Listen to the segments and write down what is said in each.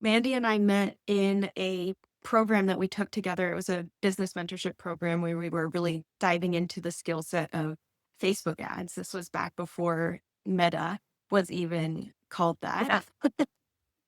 Mandy and I met in a program that we took together. It was a business mentorship program where we were really diving into the skill set of Facebook ads. This was back before Meta was even called that.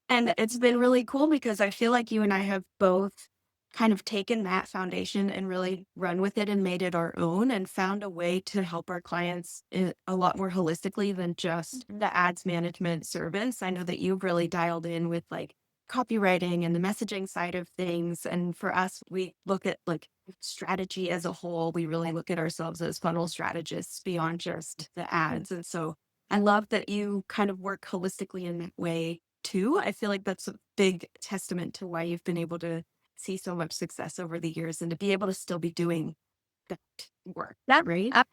And it's been really cool because I feel like you and I have both kind of taken that foundation and really run with it and made it our own and found a way to help our clients a lot more holistically than just the ads management service. I know that you've really dialed in with like copywriting and the messaging side of things. And for us, we look at like strategy as a whole. We really look at ourselves as funnel strategists beyond just the ads. And so I love that you kind of work holistically in that way too. I feel like that's a big testament to why you've been able to see so much success over the years and to be able to still be doing that work, Yep, right?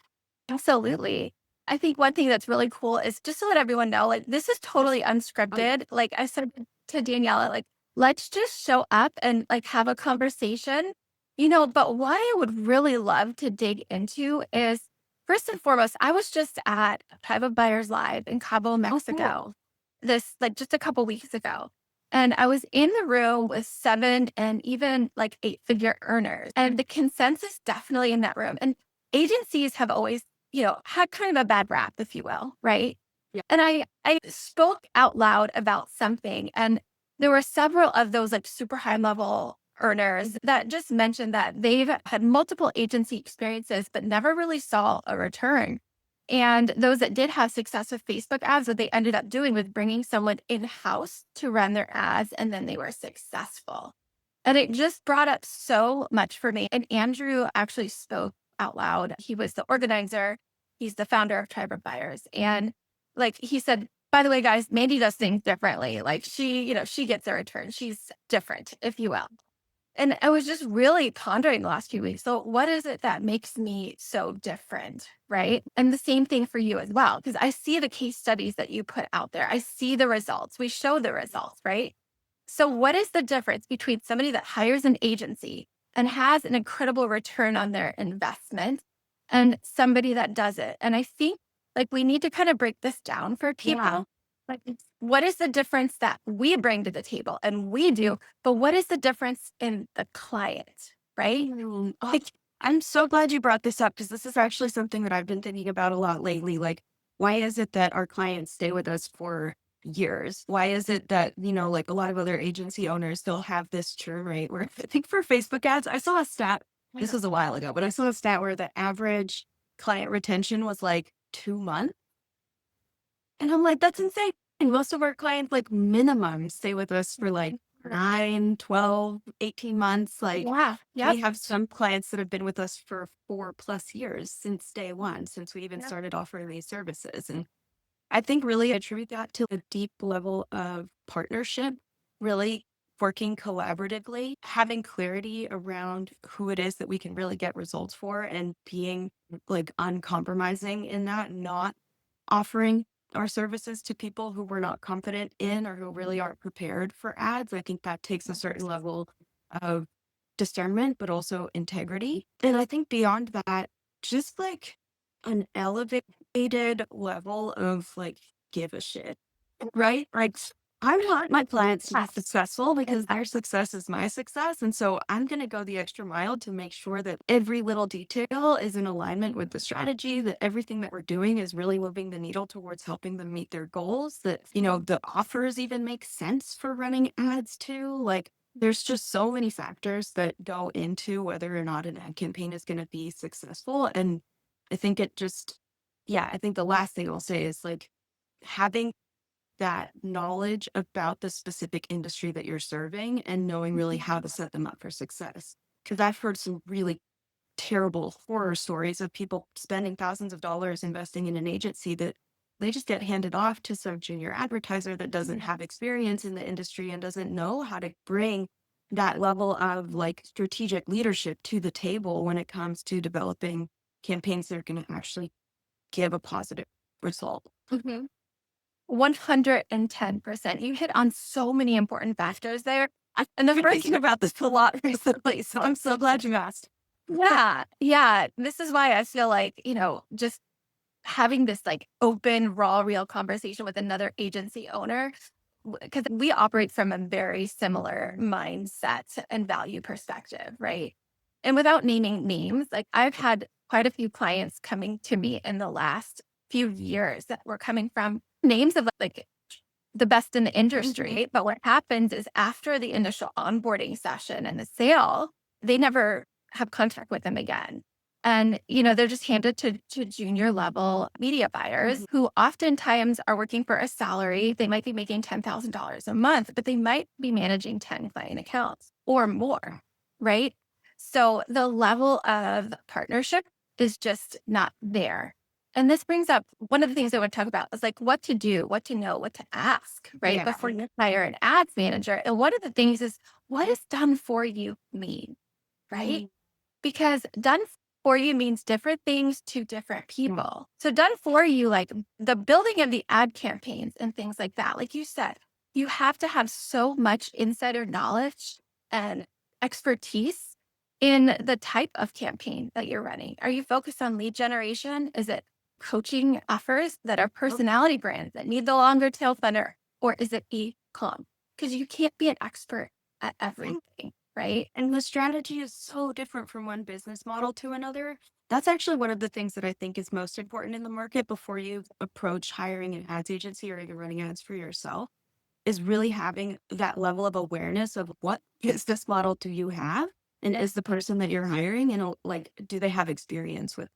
absolutely. I think one thing that's really cool is just to let everyone know, like, this is totally Oh, yeah. unscripted. Like I said to Daniela, like, let's just show up and like have a conversation, but what I would really love to dig into is first and foremost, I was just at Private Buyers Live in Cabo, Oh, cool. Mexico, this like just a couple weeks ago. And I was in the room with 7 and even like 8-figure earners. And the consensus definitely in that room. And agencies have always, had kind of a bad rap, if you will, right? Yeah. And I spoke out loud about something, and there were several of those like super high level earners that just mentioned that they've had multiple agency experiences, but never really saw a return. And those that did have success with Facebook ads, what they ended up doing was bringing someone in house to run their ads, and then they were successful. And it just brought up so much for me. And Andrew actually spoke out loud. He was the organizer. He's the founder of Tribe of Buyers. And like he said, by the way, guys, Mandy does things differently. Like she gets a return. She's different, if you will. And I was just really pondering the last few weeks. So what is it that makes me so different? Right. And the same thing for you as well, because I see the case studies that you put out there. I see the results. We show the results, right? So, what is the difference between somebody that hires an agency and has an incredible return on their investment and somebody that does it? And I think like we need to kind of break this down for Yeah. people. Like, what is the difference that we bring to the table and we do, but what is the difference in the client, right? Oh, I'm so glad you brought this up because this is actually something that I've been thinking about a lot lately. Like, why is it that our clients stay with us for years? Why is it that, like a lot of other agency owners still have this churn rate where I think for Facebook ads, I saw a stat, this was a while ago, but I saw a stat where the average client retention was like 2 months. And I'm like, that's insane. And most of our clients, like minimum, stay with us for like 9, 12, 18 months. Like Yeah. Yep. we have some clients that have been with us for 4+ years since day one, since we even Yep. started offering these services. And I think really attribute that to a deep level of partnership, really working collaboratively, having clarity around who it is that we can really get results for and being like uncompromising in that, not offering our services to people who we're not confident in or who really aren't prepared for ads. I think that takes a certain level of discernment, but also integrity. And I think beyond that, just like an elevated level of like give a shit, right? Like I want my clients to be successful because their success is my success. And so I'm going to go the extra mile to make sure that every little detail is in alignment with the strategy, that everything that we're doing is really moving the needle towards helping them meet their goals, that, the offers even make sense for running ads too. Like there's just so many factors that go into whether or not an ad campaign is going to be successful. And I think it just, yeah, I think the last thing I'll say is like having that knowledge about the specific industry that you're serving and knowing really how to set them up for success. Because I've heard some really terrible horror stories of people spending thousands of dollars investing in an agency that they just get handed off to some junior advertiser that doesn't have experience in the industry and doesn't know how to bring that level of like strategic leadership to the table when it comes to developing campaigns that are going to actually give a positive result. Mhm. 110%. You hit on so many important factors there. And the I've been first thinking about this a lot recently, so I'm so glad you asked. Yeah, yeah. This is why I feel like, just having this like open, raw, real conversation with another agency owner because we operate from a very similar mindset and value perspective, right? And without naming names, like I've had quite a few clients coming to me in the last few years that were coming from names of like the best in the industry. But what happens is after the initial onboarding session and the sale, they never have contact with them again. And, they're just handed to junior level media buyers who oftentimes are working for a salary. They might be making $10,000 a month, but they might be managing 10 client accounts or more, right? So the level of partnership is just not there. And this brings up one of the things I want to talk about is like what to do, what to know, what to ask, right? Yeah. Before you hire an ads manager. And one of the things is what does done for you mean, right? Because done for you means different things to different people. So done for you, like the building of the ad campaigns and things like that, like you said, you have to have so much insider knowledge and expertise in the type of campaign that you're running. Are you focused on lead generation? Is it coaching offers that are personality brands that need the longer tail thunder? Or is it e-com? Because you can't be an expert at everything, right? And the strategy is so different from one business model to another. That's actually one of the things that I think is most important in the market before you approach hiring an ads agency or even running ads for yourself, is really having that level of awareness of what business model do you have? And is the person that you're hiring and like, do they have experience with?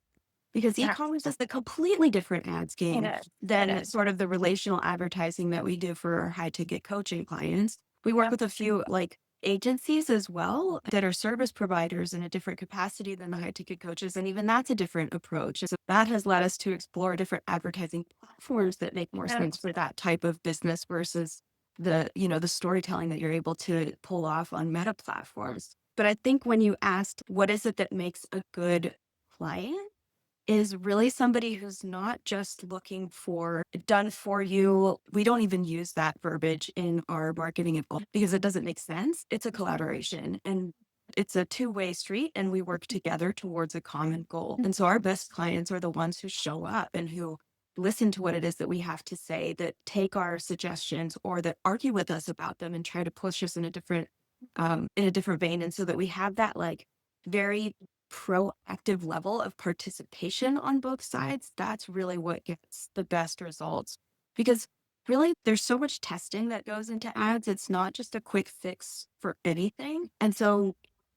Because Yeah, e-commerce is a completely different ads it game is. It than is. sort of the relational advertising that we do for our high ticket coaching clients. We work Yep. with a few like agencies as well that are service providers in a different capacity than the high ticket coaches. And even that's a different approach. So that has led us to explore different advertising platforms that make more Yeah. sense for that type of business versus the storytelling that you're able to pull off on meta platforms. But I think when you asked what is it that makes a good client, is really somebody who's not just looking for done for you. We don't even use that verbiage in our marketing at all because it doesn't make sense. It's a collaboration and it's a two-way street and we work together towards a common goal. And so our best clients are the ones who show up and who listen to what it is that we have to say, that take our suggestions or that argue with us about them and try to push us in a different vein. And so that we have that like very proactive level of participation on both sides, that's really what gets the best results. Because really, there's so much testing that goes into ads. It's not just a quick fix for anything. And so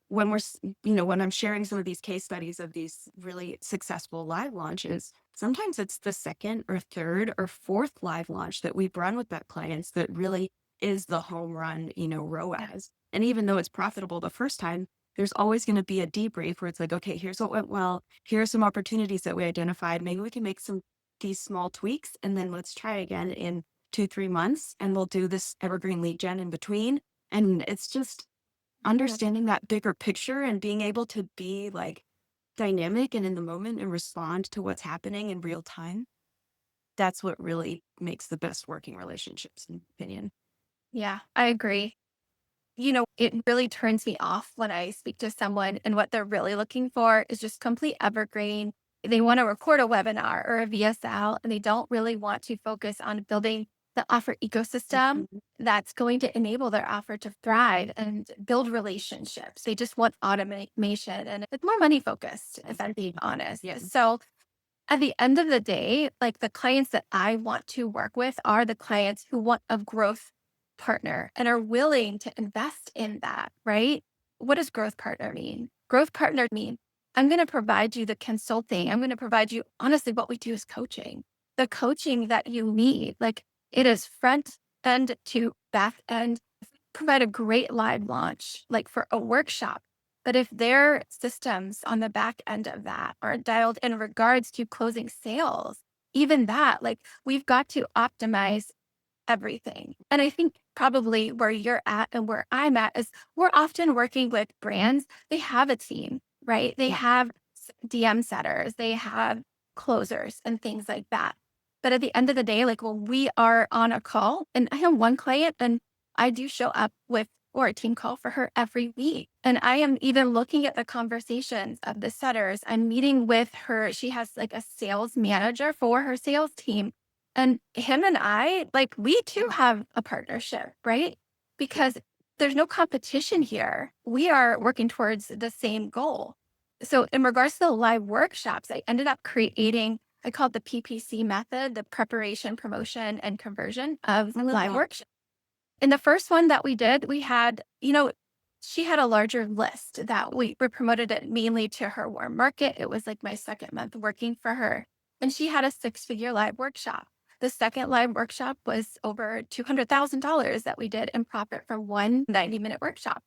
when when I'm sharing some of these case studies of these really successful live launches, sometimes it's the second or third or fourth live launch that we've run with that clients that really is the home run, ROAS. And even though it's profitable the first time, there's always going to be a debrief where it's like, okay, here's what went well. Here are some opportunities that we identified. Maybe we can make these small tweaks and then let's try again in 2, 3 months and we'll do this evergreen lead gen in between. And it's just understanding that bigger picture and being able to be like dynamic and in the moment and respond to what's happening in real time. That's what really makes the best working relationships, in my opinion. Yeah, I agree. It really turns me off when I speak to someone and what they're really looking for is just complete evergreen. They want to record a webinar or a VSL, and they don't really want to focus on building the offer ecosystem Mhm. that's going to enable their offer to thrive and build relationships. They just want automation and it's more money focused, if I'm being honest. Yeah. So at the end of the day, like the clients that I want to work with are the clients who want a growth partner and are willing to invest in that, right? What does growth partner mean? Growth partner mean I'm going to provide you the consulting. I'm going to provide you, honestly, what we do is coaching, the coaching that you need. Like it is front end to back end, provide a great live launch, like for a workshop. But if their systems on the back end of that are dialed in regards to closing sales, even that, like we've got to optimize everything. And I think probably where you're at and where I'm at is we're often working with brands. They have a team, right? They Yeah. have DM setters, they have closers and things like that. But at the end of the day, like when we are on a call, and I have one client and I do show up with or a team call for her every week. And I am even looking at the conversations of the setters. I'm meeting with her. She has like a sales manager for her sales team. And him and I, like, we too have a partnership, right? Because there's no competition here. We are working towards the same goal. So, in regards to the live workshops, I ended up creating, I call it the PPC method, the preparation, promotion, and conversion of I love live that. workshops. In the first one that we did, we had, she had a larger list that we promoted it mainly to her warm market. It was like my second month working for her. And she had a six-figure live workshop. The second live workshop was over $200,000 that we did in profit from one 90-minute workshop.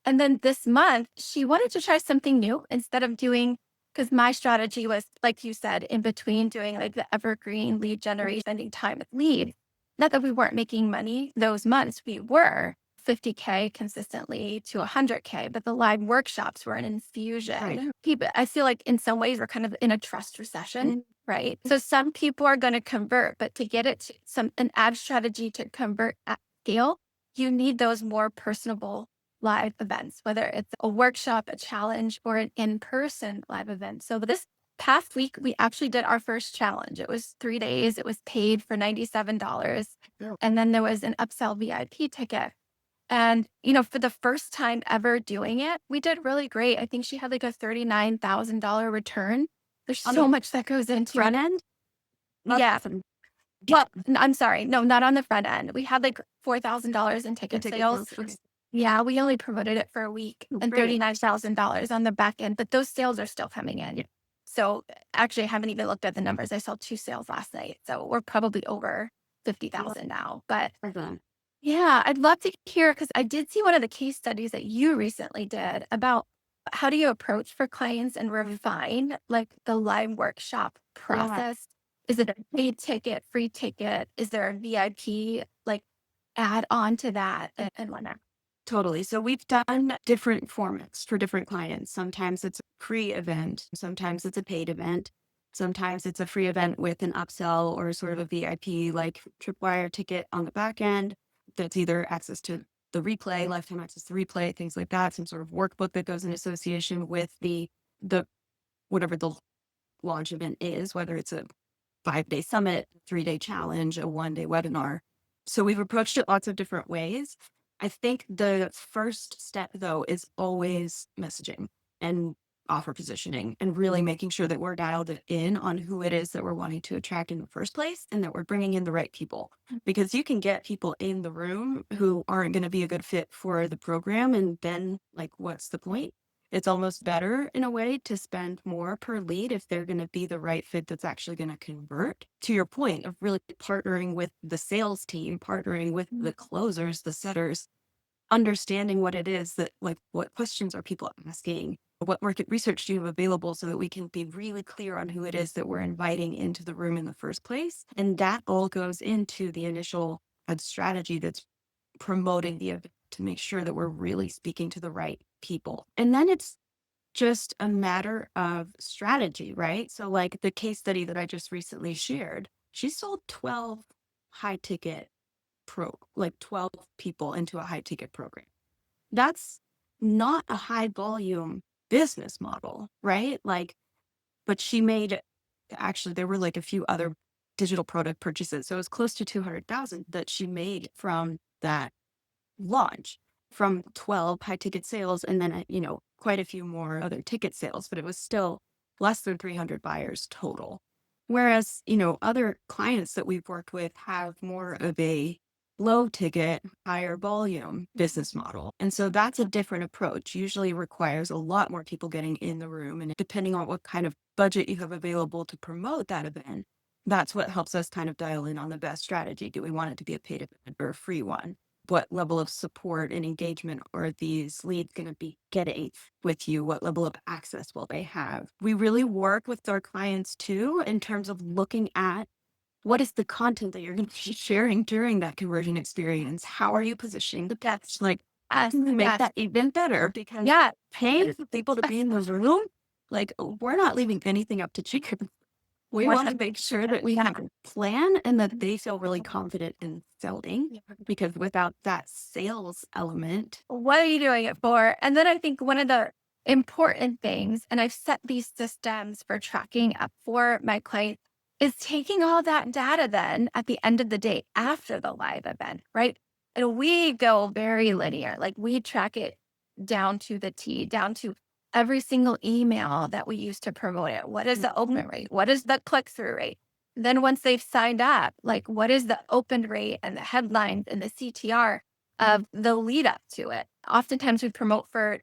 And then this month, she wanted to try something new instead of doing, because my strategy was, like you said, in between doing like the evergreen lead generation, spending time with lead. Not that we weren't making money those months, we were 50K consistently to 100K, but the live workshops were an infusion. Right. People, I feel like in some ways we're kind of in a trust recession, right? So some people are going to convert, but to get it to an ad strategy to convert at scale, you need those more personable live events, whether it's a workshop, a challenge, or an in-person live event. So this past week, we actually did our first challenge. It was 3 days. It was paid for $97. Yeah. And then there was an upsell VIP ticket. And, for the first time ever doing it, we did really great. I think she had like a $39,000 return. There's On so the much that goes into front it. end? That's Yeah. awesome. Well, I'm sorry. No, not on the front end. We had like $4,000 in The ticket ticket sales. sales. Okay. Yeah, we only promoted it for a week and Great. $39,000 on the back end, but those sales are still coming in. Yeah. So actually, I haven't even looked at the numbers. I saw 2 sales last night. So we're probably over 50,000 now. But Excellent. yeah, I'd love to hear, because I did see one of the case studies that you recently did about how do you approach for clients and refine like the live workshop Yeah. process. Is it a paid ticket, free ticket? Is there a VIP like add on to that and whatnot? Totally. So we've done different formats for different clients. Sometimes it's a free event, sometimes it's a paid event, sometimes it's a free event with an upsell or sort of a VIP like tripwire ticket on the back end. That's either access to the replay, lifetime access to replay, things like that, some sort of workbook that goes in association with the whatever the launch event is, whether it's a 5-day summit, 3-day challenge, a 1-day webinar. So we've approached it lots of different ways. I think the first step, though, is always messaging and offer positioning and really making sure that we're dialed in on who it is that we're wanting to attract in the first place and that we're bringing in the right people. Because you can get people in the room who aren't going to be a good fit for the program. And then, like, what's the point? It's almost better in a way to spend more per lead if they're going to be the right fit that's actually going to convert. To your point of really partnering with the sales team, partnering with the closers, the setters, understanding what it is that, like, what questions are people asking? What market research do you have available so that we can be really clear on who it is that we're inviting into the room in the first place? And that all goes into the initial ad strategy that's promoting the event to make sure that we're really speaking to the right people. And then it's just a matter of strategy, right? So, like the case study that I just recently shared, she sold 12 high ticket like 12 people into a high ticket program. That's not a high volume business model, right? Like, but she made actually, there were like a few other digital product purchases. So it was close to 200,000 that she made from that launch, from 12 high ticket sales and then, quite a few more other ticket sales, but it was still less than 300 buyers total. Whereas, other clients that we've worked with have more of a low ticket, higher volume business model. And so that's a different approach, usually requires a lot more people getting in the room. And depending on what kind of budget you have available to promote that event, that's what helps us kind of dial in on the best strategy. Do we want it to be a paid event or a free one? What level of support and engagement are these leads going to be getting with you? What level of access will they have? We really work with our clients too in terms of looking at what is the content that you're going to be sharing during that conversion experience? How are you positioning the pitch? Like, Yes, to make yes. that even better because Yeah. paying for people to be in the room, like, we're not leaving anything up to chance. We want to make sure that we have a plan and that they feel really confident in selling because without that sales element, What are you doing it for? And then I think one of the important things, and I've set these systems for tracking up for my clients, is taking all that data then at the end of the day after the live event, right? And we go very linear, like we track it down to the T, down to every single email that we use to promote it. What is the open rate? What is the click through rate? Then once they've signed up, like what is the open rate and the headlines and the CTR of the lead up to it? Oftentimes we promote for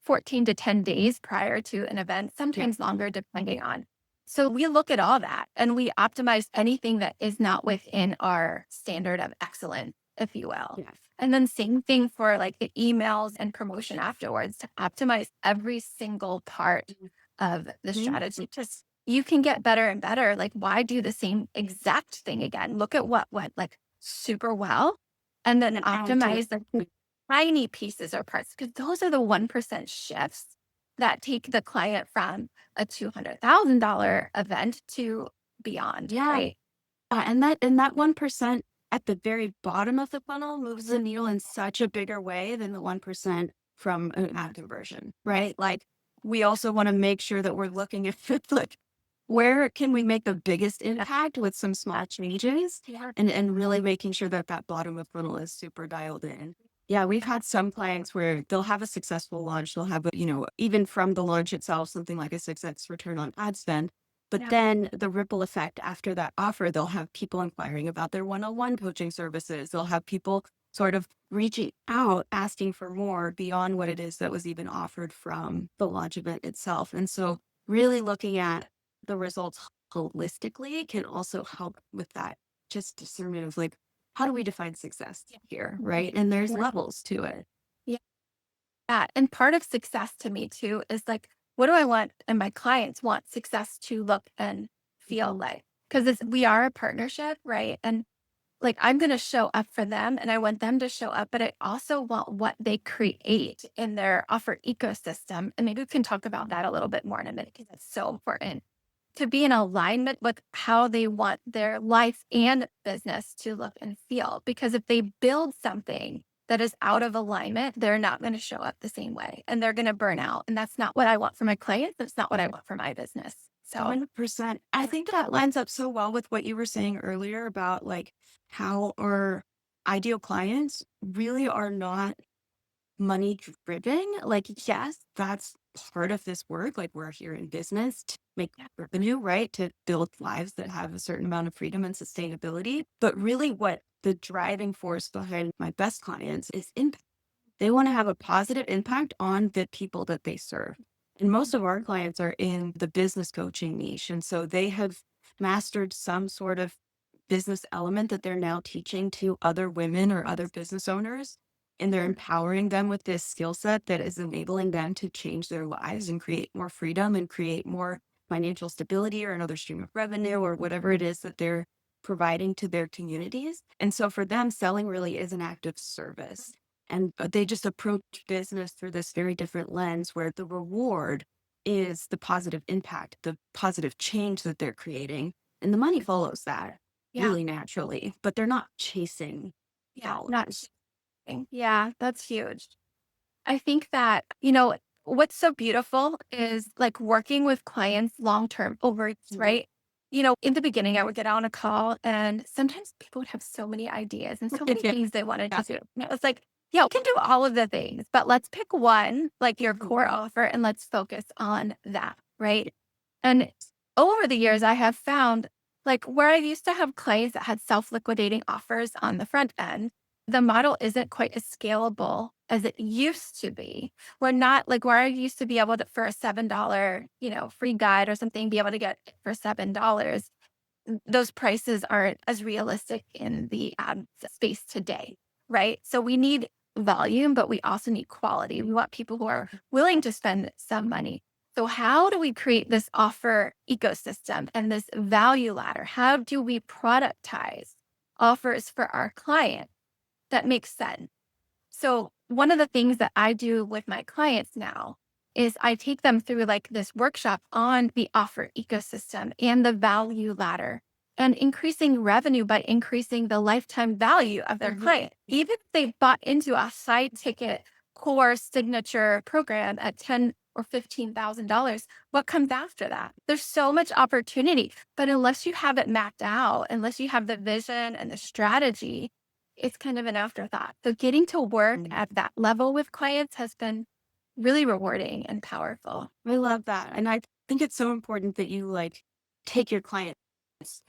14 to 10 days prior to an event, Yeah. sometimes longer, depending on. So we look at all that and we optimize anything that is not within our standard of excellence, if you will. Yes. And then same thing for like the emails and promotion afterwards to optimize every single part of the Mhm. strategy. Just you can get better and better. Like, why do the same exact thing again? Look at what went like super well and then And add to it. optimize the tiny pieces or parts, because those are the 1% shifts that take the client from a $200,000 event to beyond, Yeah. right? And that 1% at the very bottom of the funnel moves the needle in such a bigger way than the 1% from an ad conversion, right? Like we also want to make sure that we're looking at like where can we make the biggest impact with some small changes Yeah. and really making sure that that bottom of funnel is super dialed in. Yeah, we've had some clients where they'll have a successful launch. They'll have, even from the launch itself, something like a 6x return on ad spend. But Yeah. then the ripple effect after that offer, they'll have people inquiring about their one-on-one coaching services. They'll have people sort of reaching out, asking for more beyond what it is that was even offered from the launch event itself. And so really looking at the results holistically can also help with that just discernment of like, how do we define success here? Right. And there's Yeah. levels to it. Yeah. Yeah. And part of success to me too is like, what do I want? And my clients want success to look and feel like, because we are a partnership, right? And like I'm going to show up for them and I want them to show up, but I also want what they create in their offer ecosystem. And maybe we can talk about that a little bit more in a minute because it's so important to be in alignment with how they want their life and business to look and feel. Because if they build something that is out of alignment, they're not going to show up the same way and they're going to burn out. And that's not what I want for my clients. That's not what I want for my business. So, 100%. I think that lines up so well with what you were saying earlier about like how our ideal clients really are not money driven. Like, yes, that's part of this work. Like, we're here in business to make yeah, revenue, right? To build lives that have a certain amount of freedom and sustainability. But really, what the driving force behind my best clients is impact. They want to have a positive impact on the people that they serve. And most of our clients are in the business coaching niche. And so they have mastered some sort of business element that they're now teaching to other women or other business owners. And they're empowering them with this skill set that is enabling them to change their lives and create more freedom and create more financial stability or another stream of revenue or whatever it is that they're providing to their communities. And so for them, selling really is an act of service. And they just approach business through this very different lens where the reward is the positive impact, the positive change that they're creating. And the money follows that yeah, really naturally, but they're not chasing yeah, not dollars. yeah, that's huge. I think that, what's so beautiful is like working with clients long term over years, Mhm. right? In the beginning, I would get on a call and sometimes people would have so many ideas and so many Yeah. things they wanted to do. And it was like, yeah, we can do all of the things, but let's pick one, like your Mhm. core offer, and let's focus on that, right? And over the years, I have found like where I used to have clients that had self liquidating offers on the front end, the model isn't quite as scalable as it used to be. We're not like where I used to be able to, for a $7, free guide or something, be able to get it for $7. Those prices aren't as realistic in the ad space today, right? So we need volume, but we also need quality. We want people who are willing to spend some money. So, how do we create this offer ecosystem and this value ladder? How do we productize offers for our client that makes sense? So, one of the things that I do with my clients now is I take them through like this workshop on the offer ecosystem and the value ladder and increasing revenue by increasing the lifetime value of their client. Even if they bought into a side ticket core signature program at or $15,000, what comes after that? There's so much opportunity, but unless you have it mapped out, unless you have the vision and the strategy, it's kind of an afterthought. So getting to work Mm. at that level with clients has been really rewarding and powerful. I love that. And I think it's so important that you like take your clients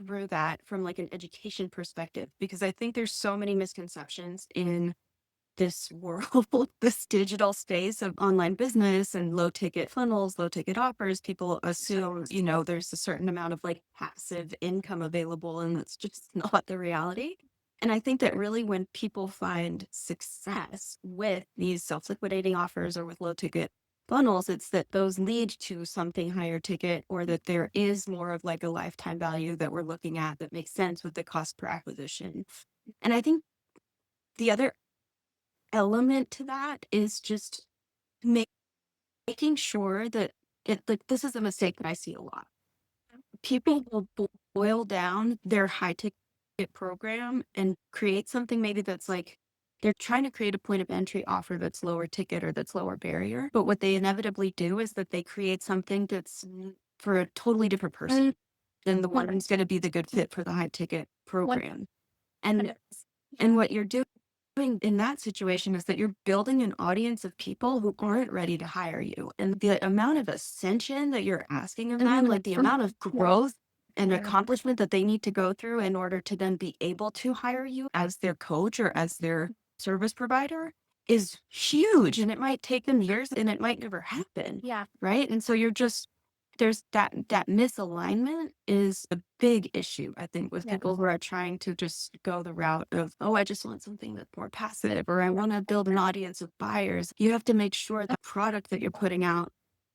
through that from like an education perspective, because I think there's so many misconceptions in this world, this digital space of online business and low ticket funnels, low ticket offers. People assume, there's a certain amount of like passive income available, and that's just not the reality. And I think that really when people find success with these self liquidating offers or with low ticket funnels, it's that those lead to something higher ticket, or that there is more of like a lifetime value that we're looking at that makes sense with the cost per acquisition. And I think the other element to that is just ma- making sure that like this is a mistake that I see a lot. People will boil down their high ticket program and create something maybe that's like they're trying to create a point of entry offer that's lower ticket or that's lower barrier. But what they inevitably do is that they create something that's for a totally different person than the one who's going to be the good fit for the high ticket One, program. And what you're doing in that situation is that you're building an audience of people who aren't ready to hire you. And the amount of ascension that you're asking of and them, then like like the from amount of growth and accomplishment that they need to go through in order to then be able to hire you as their coach or as their service provider is huge. And it might take them years and it might never happen. yeah, Right. And so you're just there's that misalignment is a big issue, I think, with yeah, people who are trying to just go the route of, oh, I just want something that's more passive, or I want to build an audience of buyers. You have to make sure the product that you're putting out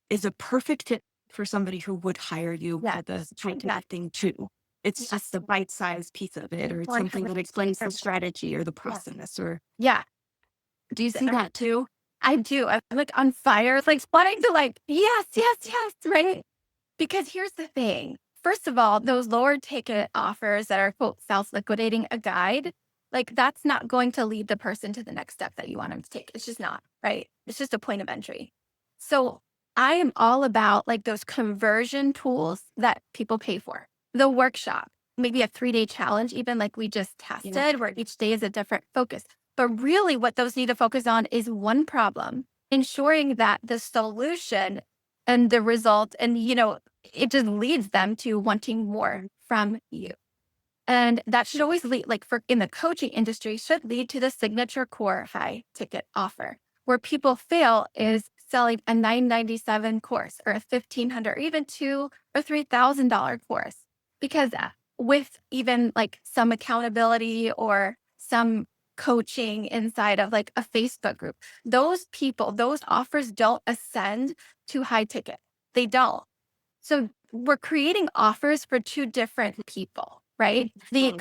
is a perfect fit for somebody who would hire you yeah, for the type yeah, of thing too. It's yeah, just the bite-sized piece of it, or it's something that explains the strategy or the yeah, process. Or yeah. do you see that too? I do. I'm like on fire, like wanting to like, yes, yes, yes, right? Because here's the thing. First of all, those lower ticket offers that are quote self-liquidating a guide, like that's not going to lead the person to the next step that you want them to take. It's just not, right? It's just a point of entry. So I am all about like those conversion tools that people pay for. The workshop, maybe a 3-day challenge, even like we just Yeah. tested, where each day is a different focus. But really, what those need to focus on is one problem, ensuring that the solution and the result, and it just leads them to wanting more from you. And that should always lead, like for in the coaching industry, should lead to the signature core high ticket offer. Where people fail is selling a 997 course or a 1500 or even two or $3,000 course. Because with even like some accountability or some coaching inside of like a Facebook group, those people, those offers don't ascend to high ticket. They don't. So we're creating offers for two different people, right? The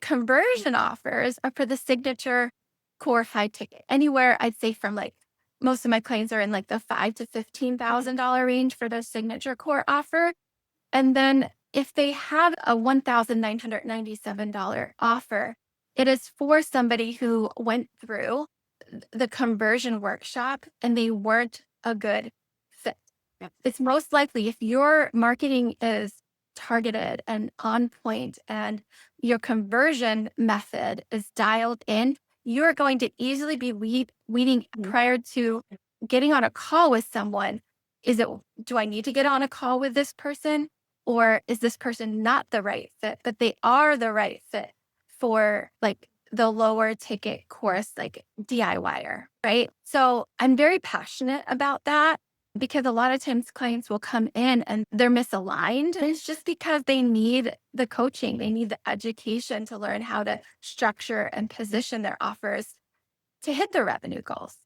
conversion offers are for the signature core high ticket. Anywhere I'd say from like most of my clients are in like the five to $15,000 range for their signature core offer. And then if they have a $1,997 offer, it is for somebody who went through the conversion workshop and they weren't a good fit. Yep. It's most likely if your marketing is targeted and on point and your conversion method is dialed in, you're going to easily be weeding prior to getting on a call with someone. Is it, do I need to get on a call with this person? Or is this person not the right fit, but they are the right fit for like the lower ticket course, like DIYer, right? So I'm very passionate about that because a lot of times clients will come in and they're misaligned. And it's just because they need the coaching, they need the education to learn how to structure and position their offers to hit their revenue goals.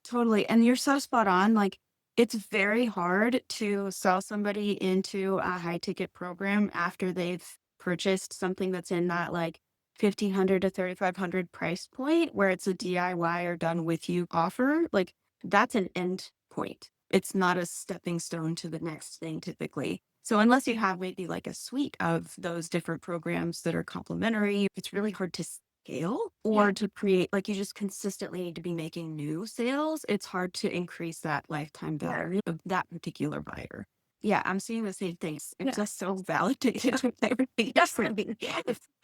Totally. And you're so spot on. Like, it's very hard to sell somebody into a high ticket program after they've purchased something that's in that like 1,500 to 3,500 price point where it's a DIY or done with you offer. Like, that's an end point. It's not a stepping stone to the next thing typically. So unless you have maybe like a suite of those different programs that are complementary, it's really hard to scale Yeah. or to create, like, you just consistently need to be making new sales, it's hard to increase that lifetime Yeah. value of that particular buyer. Yeah, I'm seeing the same things. It's Yeah. just so validated with everything you're saying.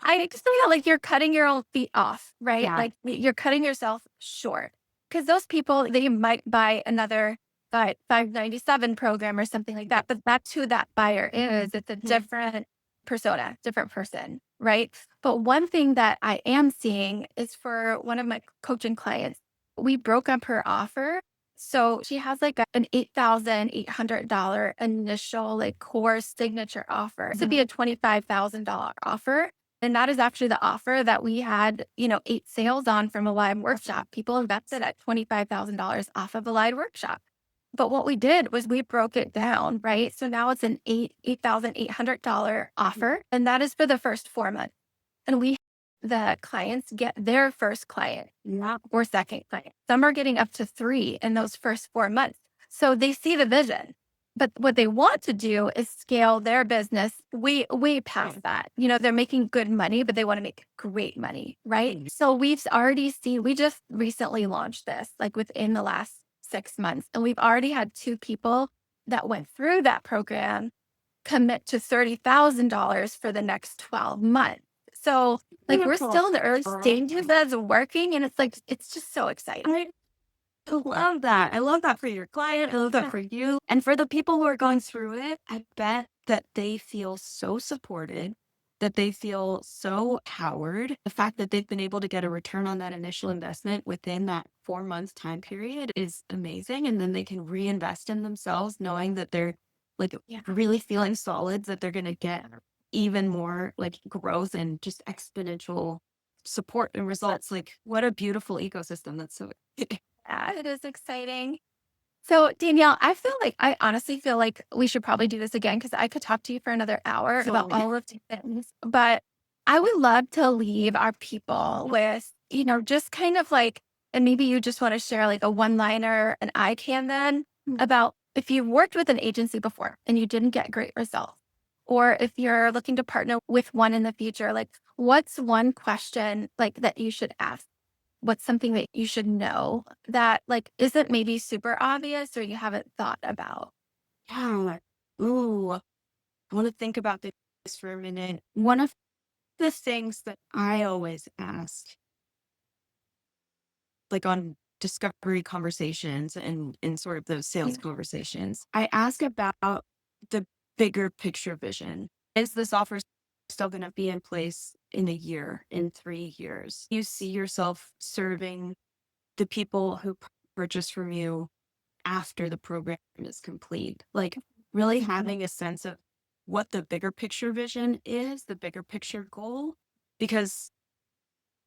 I just feel like you're cutting your own feet off, right? Yeah. Like you're cutting yourself short. Because those people, they might buy another 597 program or something like that, but that's who that buyer is. It's a Mhm. different persona, different person, right? But one thing that I am seeing is for one of my coaching clients, we broke up her offer. So she has like an $8,800 initial like core signature offer. This would be a $25,000 offer. And that is actually the offer that we had, 8 sales on from a live workshop. People invested at $25,000 off of a live workshop. But what we did was we broke it down, right? So now it's an $8,800 offer, and that is for the first 4 months. And the clients get their first client Yeah. or second client. Some are getting up to 3 in those first 4 months. So they see the vision. But what they want to do is scale their business way past that. They're making good money, but they want to make great money, right? So we've already seen, we just recently launched this like within the last 6 months. And we've already had 2 people that went through that program commit to $30,000 for the next 12 months. So like we're Beautiful. still in the early stages that's working, and it's like, it's just so exciting. I love that. I love that for your client. I love that Yeah. for you. And for the people who are going through it, I bet that they feel so supported, that they feel so powered. The fact that they've been able to get a return on that initial investment within that 4 month time period is amazing. And then they can reinvest in themselves, knowing that they're like Yeah. really feeling solid, that they're going to get even more like growth and just exponential support and results. Like, what a beautiful ecosystem. That's so Yeah, it is exciting. So, Danielle, I honestly feel like we should probably do this again because I could talk to you for another hour about totally. all of these things. But I would love to leave our people with, just kind of like, and maybe you just want to share like a one liner, and I can then about if you've worked with an agency before and you didn't get great results, or if you're looking to partner with one in the future, like what's one question like that you should ask? What's something that you should know that, like, isn't maybe super obvious or you haven't thought about? Yeah. Ooh, I want to think about this for a minute. One of the things that I always ask, like on discovery conversations and in sort of those sales Yeah. conversations, I ask about the bigger picture vision. Is this offer still going to be in place in a year, in 3 years? You see yourself serving the people who purchase from you after the program is complete. Like really having a sense of what the bigger picture vision is, the bigger picture goal, because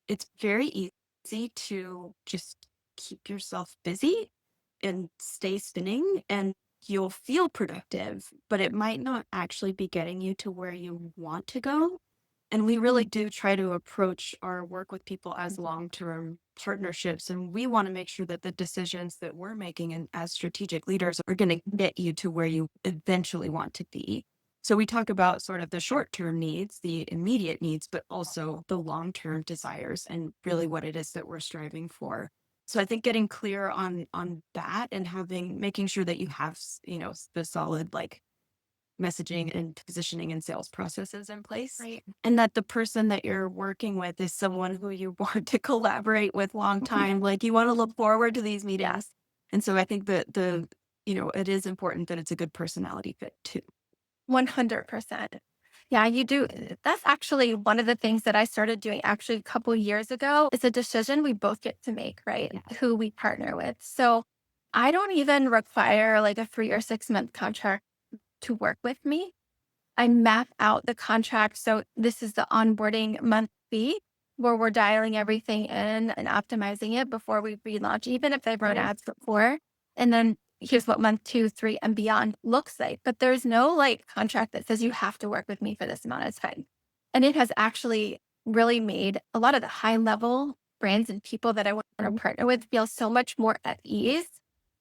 it's very easy to just keep yourself busy and stay spinning and you'll feel productive, but it might not actually be getting you to where you want to go. And we really do try to approach our work with people as long-term partnerships. And we want to make sure that the decisions that we're making and as strategic leaders are going to get you to where you eventually want to be. So we talk about sort of the short-term needs, the immediate needs, but also the long-term desires and really what it is that we're striving for. So I think getting clear on that and making sure that you have, the solid like messaging and positioning and sales processes in place. Right. And that the person that you're working with is someone who you want to collaborate with long time. Like you want to look forward to these Yeah. meetings. And so I think that it is important that it's a good personality fit too. 100%. Yeah, you do. That's actually one of the things that I started doing actually a couple years ago. It's a decision we both get to make, right? Yeah. Who we partner with. So I don't even require like a 3 or 6 month contract to work with me. I map out the contract. So this is the onboarding month fee where we're dialing everything in and optimizing it before we relaunch, even if they've run ads before. And then here's what month 2, 3, and beyond looks like. But there's no like contract that says you have to work with me for this amount of time. And it has actually really made a lot of the high level brands and people that I want to partner with feel so much more at ease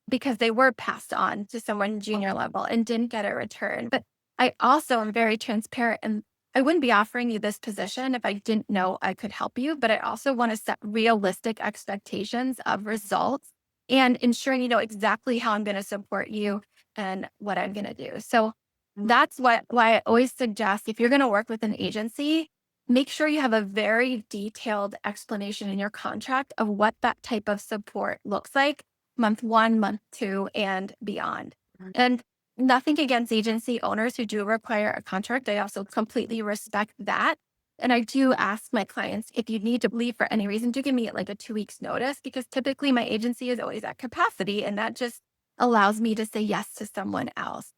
because they were passed on to someone junior level and didn't get a return. But I also am very transparent and I wouldn't be offering you this position if I didn't know I could help you, but I also want to set realistic expectations of results and ensuring you know exactly how I'm going to support you and what I'm going to do. So that's why I always suggest if you're going to work with an agency, make sure you have a very detailed explanation in your contract of what that type of support looks like month 1, month 2, and beyond. And nothing against agency owners who do require a contract. I also completely respect that. And I do ask my clients if you need to leave for any reason, do give me like a 2 weeks notice because typically my agency is always at capacity and that just allows me to say yes to someone else.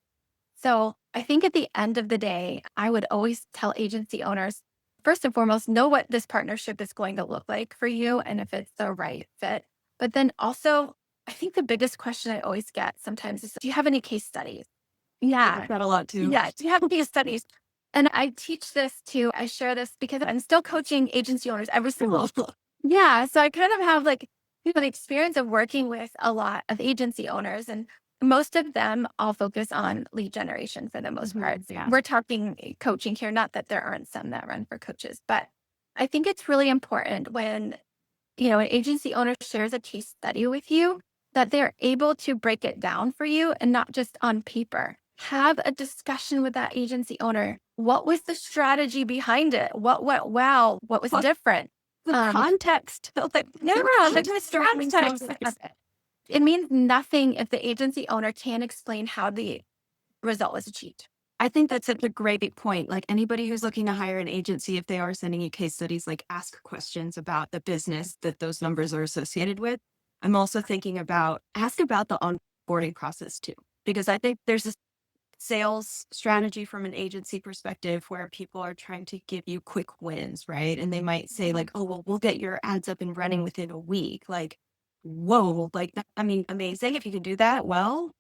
So I think at the end of the day, I would always tell agency owners, first and foremost, know what this partnership is going to look like for you and if it's the right fit. But then also, I think the biggest question I always get sometimes is, do you have any case studies? Yeah. That a lot too. Yeah. Do you have case studies? And I teach this too. I share this because I'm still coaching agency owners every single. Yeah. So I kind of have like, the experience of working with a lot of agency owners and most of them all focus on lead generation for the most part. Yeah. We're talking coaching here, not that there aren't some that run for coaches, but I think it's really important when an agency owner shares a case study with you, that they're able to break it down for you and not just on paper. Have a discussion with that agency owner. What was the strategy behind it? What went well? What was different? The context. Like, Yeah, the context. context. It means nothing if the agency owner can't explain how the result was achieved. I think that's such a great big point. Like anybody who's looking to hire an agency, if they are sending you case studies, like ask questions about the business that those numbers are associated with. I'm also thinking about ask about the onboarding process too, because I think there's this sales strategy from an agency perspective where people are trying to give you quick wins, right? And they might say like, "Oh, well, we'll get your ads up and running within a week." Like, whoa, like that, I mean, amazing if you can do that. Well,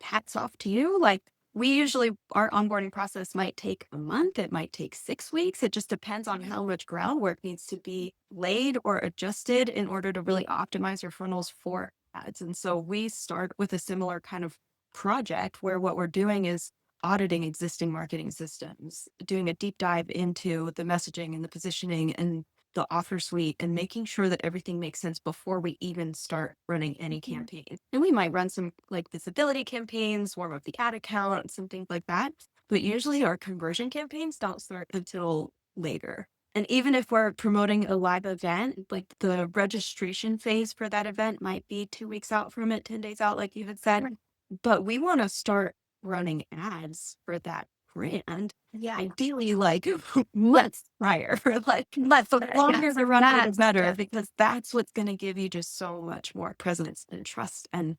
hats off to you. Like we usually our onboarding process might take a month, it might take 6 weeks. It just depends on how much groundwork needs to be laid or adjusted in order to really optimize your funnels for ads. And so we start with a similar kind of project where what we're doing is auditing existing marketing systems, doing a deep dive into the messaging and the positioning and the offer suite and making sure that everything makes sense before we even start running any campaign. And we might run some like visibility campaigns, warm up the ad account, some things like that. But usually our conversion campaigns don't start until later. And even if we're promoting a live event, like the registration phase for that event might be 2 weeks out from it, 10 days out, like you had said. But we want to start running ads for that brand. Yeah. Ideally, like months prior, like Let's longer the run, the better, because that's what's going to give you just so much more presence and trust and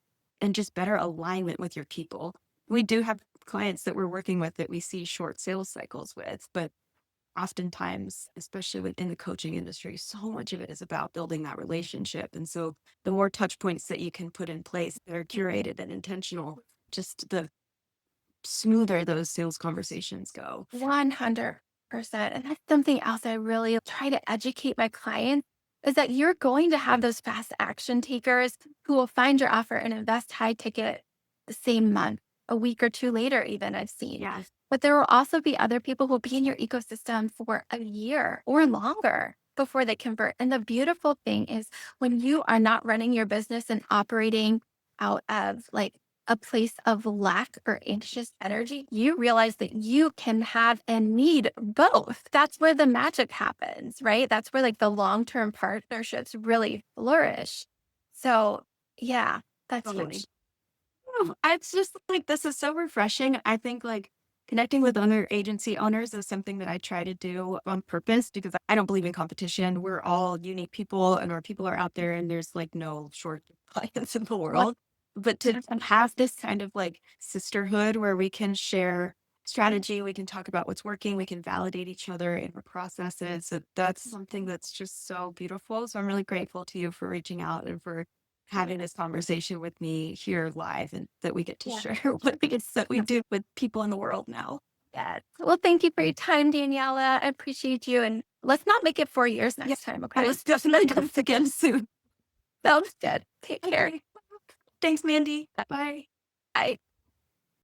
just better alignment with your people. We do have clients that we're working with that we see short sales cycles with, but oftentimes, especially within the coaching industry, so much of it is about building that relationship. And so the more touch points that you can put in place that are curated and intentional, just the smoother those sales conversations go. 100%. And that's something else I really try to educate my clients is that you're going to have those fast action takers who will find your offer and invest high ticket the same month, a week or two later, even I've seen. Yes. But there will also be other people who will be in your ecosystem for a year or longer before they convert. And the beautiful thing is when you are not running your business and operating out of like a place of lack or anxious energy, you realize that you can have and need both. That's where the magic happens, right? That's where like the long term partnerships really flourish. So, yeah, that's Totally. huge. It's just like this is so refreshing. I think like connecting with other agency owners is something that I try to do on purpose because I don't believe in competition. We're all unique people and our people are out there and there's like no short clients in the world. But to have this kind of like sisterhood where we can share strategy, we can talk about what's working, we can validate each other in our processes. So that's something that's just so beautiful. So I'm really grateful to you for reaching out and for having this conversation with me here live and that we get to share what it is that we do with people in the world now. Yeah. Well, thank you for your time, Daniela. I appreciate you. And let's not make it 4 years next time. Okay. Let's definitely do this again soon. Sounds good. Take care. Thanks, Mandy. Bye. Bye.